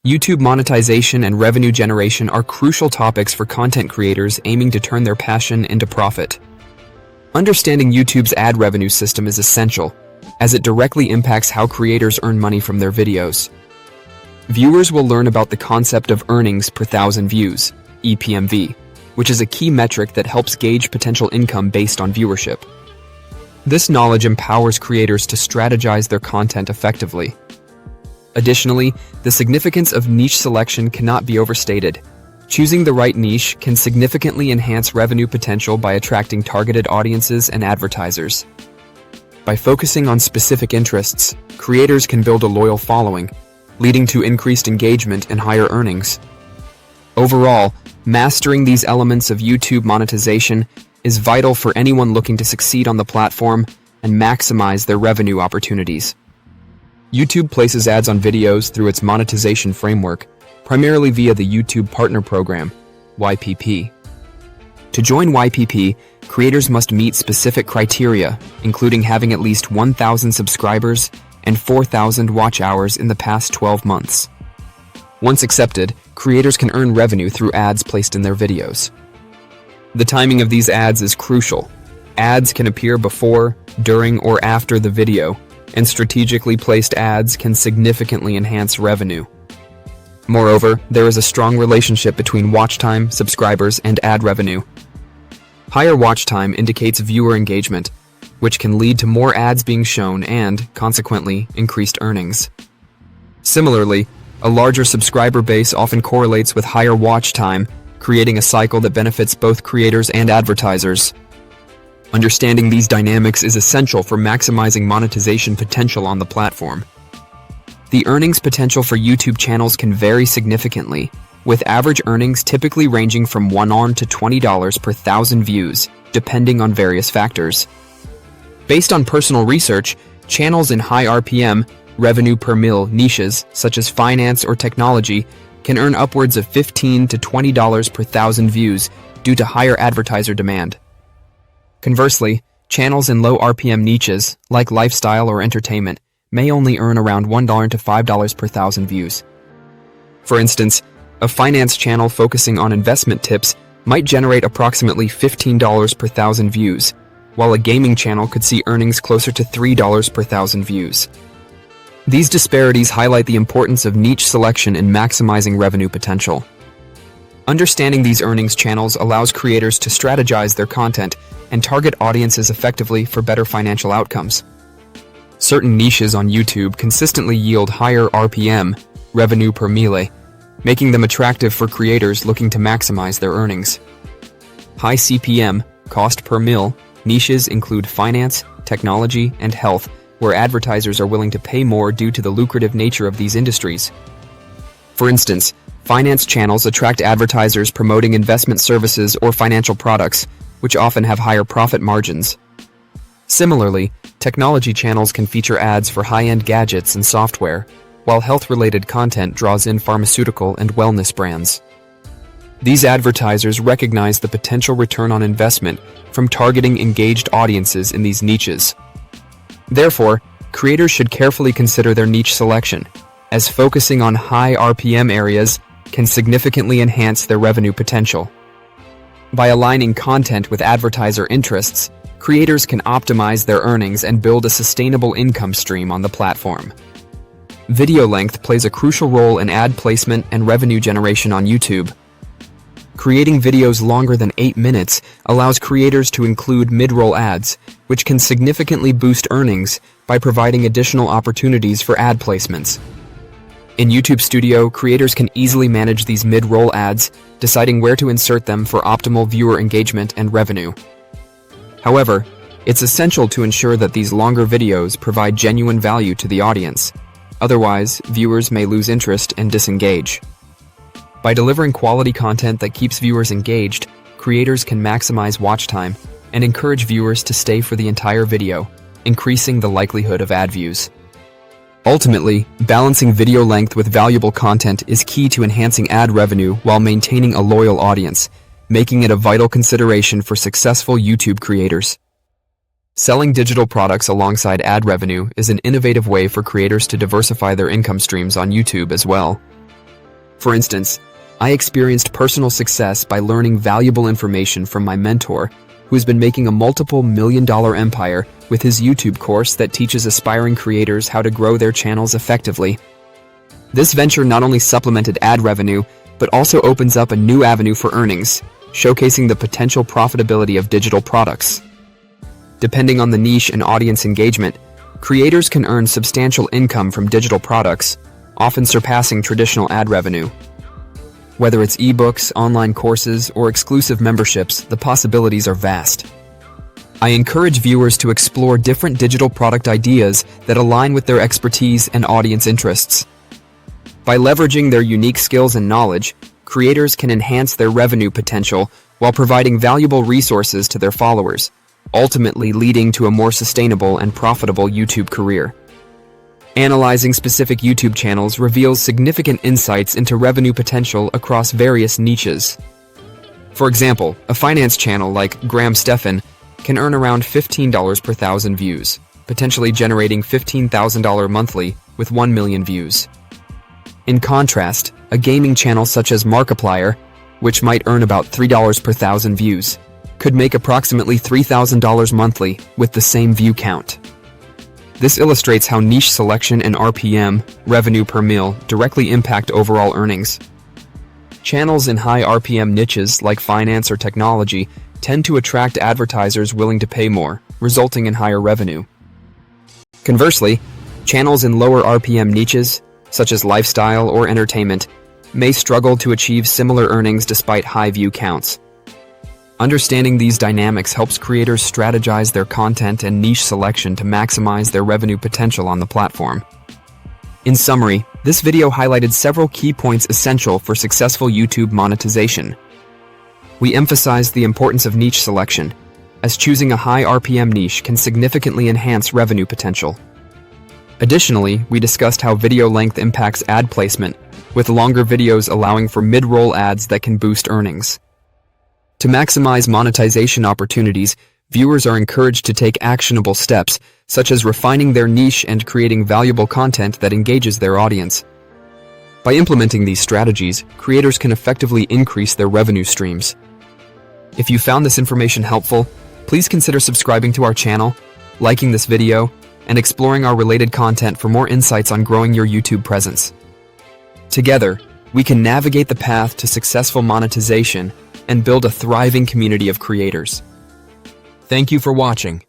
YouTube monetization and revenue generation are crucial topics for content creators aiming to turn their passion into profit. Understanding YouTube's ad revenue system is essential, as it directly impacts how creators earn money from their videos. Viewers will learn about the concept of earnings per thousand views, EPMV, which is a key metric that helps gauge potential income based on viewership. This knowledge empowers creators to strategize their content effectively. Additionally, the significance of niche selection cannot be overstated. Choosing the right niche can significantly enhance revenue potential by attracting targeted audiences and advertisers. By focusing on specific interests, creators can build a loyal following, leading to increased engagement and higher earnings. Overall, mastering these elements of YouTube monetization is vital for anyone looking to succeed on the platform and maximize their revenue opportunities. YouTube places ads on videos through its monetization framework, primarily via the YouTube Partner Program, YPP. To join YPP, creators must meet specific criteria, including having at least 1,000 subscribers and 4,000 watch hours in the past 12 months. Once accepted, creators can earn revenue through ads placed in their videos. The timing of these ads is crucial. Ads can appear before, during, or after the video, and strategically placed ads can significantly enhance revenue. Moreover, there is a strong relationship between watch time, subscribers, and ad revenue. Higher watch time indicates viewer engagement, which can lead to more ads being shown and, consequently, increased earnings. Similarly, a larger subscriber base often correlates with higher watch time, creating a cycle that benefits both creators and advertisers. Understanding these dynamics is essential for maximizing monetization potential on the platform. The earnings potential for YouTube channels can vary significantly, with average earnings typically ranging from $1 to $20 per thousand views, depending on various factors. Based on personal research, channels in high RPM, revenue per mille niches, such as finance or technology, can earn upwards of $15 to $20 per thousand views due to higher advertiser demand. Conversely, channels in low RPM niches, like lifestyle or entertainment, may only earn around $1 to $5 per thousand views. For instance, a finance channel focusing on investment tips might generate approximately $15 per thousand views, while a gaming channel could see earnings closer to $3 per thousand views. These disparities highlight the importance of niche selection in maximizing revenue potential. Understanding these earnings channels allows creators to strategize their content and target audiences effectively for better financial outcomes. Certain niches on YouTube consistently yield higher RPM, revenue per mille, making them attractive for creators looking to maximize their earnings. High CPM, cost per mille, niches include finance, technology, and health, where advertisers are willing to pay more due to the lucrative nature of these industries. For instance, finance channels attract advertisers promoting investment services or financial products, which often have higher profit margins. Similarly, technology channels can feature ads for high-end gadgets and software, while health-related content draws in pharmaceutical and wellness brands. These advertisers recognize the potential return on investment from targeting engaged audiences in these niches. Therefore, creators should carefully consider their niche selection, as focusing on high RPM areas can significantly enhance their revenue potential. By aligning content with advertiser interests, creators can optimize their earnings and build a sustainable income stream on the platform. Video length plays a crucial role in ad placement and revenue generation on YouTube. Creating videos longer than 8 minutes allows creators to include mid-roll ads, which can significantly boost earnings by providing additional opportunities for ad placements. In YouTube Studio, creators can easily manage these mid-roll ads, deciding where to insert them for optimal viewer engagement and revenue. However, it's essential to ensure that these longer videos provide genuine value to the audience. Otherwise, viewers may lose interest and disengage. By delivering quality content that keeps viewers engaged, creators can maximize watch time and encourage viewers to stay for the entire video, increasing the likelihood of ad views. Ultimately, balancing video length with valuable content is key to enhancing ad revenue while maintaining a loyal audience, making it a vital consideration for successful YouTube creators. Selling digital products alongside ad revenue is an innovative way for creators to diversify their income streams on YouTube as well. For instance, I experienced personal success by learning valuable information from my mentor, who has been making a multiple million-dollar empire with his YouTube course that teaches aspiring creators how to grow their channels effectively. This venture not only supplemented ad revenue, but also opens up a new avenue for earnings, showcasing the potential profitability of digital products. Depending on the niche and audience engagement, creators can earn substantial income from digital products, often surpassing traditional ad revenue. Whether it's ebooks, online courses, or exclusive memberships, the possibilities are vast. I encourage viewers to explore different digital product ideas that align with their expertise and audience interests. By leveraging their unique skills and knowledge, creators can enhance their revenue potential while providing valuable resources to their followers, ultimately leading to a more sustainable and profitable YouTube career. Analyzing specific YouTube channels reveals significant insights into revenue potential across various niches. For example, a finance channel like Graham Stephan can earn around $15 per thousand views, potentially generating $15,000 monthly with 1 million views. In contrast, a gaming channel such as Markiplier, which might earn about $3 per thousand views, could make approximately $3,000 monthly with the same view count. This illustrates how niche selection and RPM, revenue per mille, directly impact overall earnings. Channels in high RPM niches like finance or technology tend to attract advertisers willing to pay more, resulting in higher revenue. Conversely, channels in lower RPM niches, such as lifestyle or entertainment, may struggle to achieve similar earnings despite high view counts. Understanding these dynamics helps creators strategize their content and niche selection to maximize their revenue potential on the platform. In summary, this video highlighted several key points essential for successful YouTube monetization. We emphasized the importance of niche selection, as choosing a high RPM niche can significantly enhance revenue potential. Additionally, we discussed how video length impacts ad placement, with longer videos allowing for mid-roll ads that can boost earnings. To maximize monetization opportunities, viewers are encouraged to take actionable steps, such as refining their niche and creating valuable content that engages their audience. By implementing these strategies, creators can effectively increase their revenue streams. If you found this information helpful, please consider subscribing to our channel, liking this video, and exploring our related content for more insights on growing your YouTube presence. Together, we can navigate the path to successful monetization and build a thriving community of creators. Thank you for watching.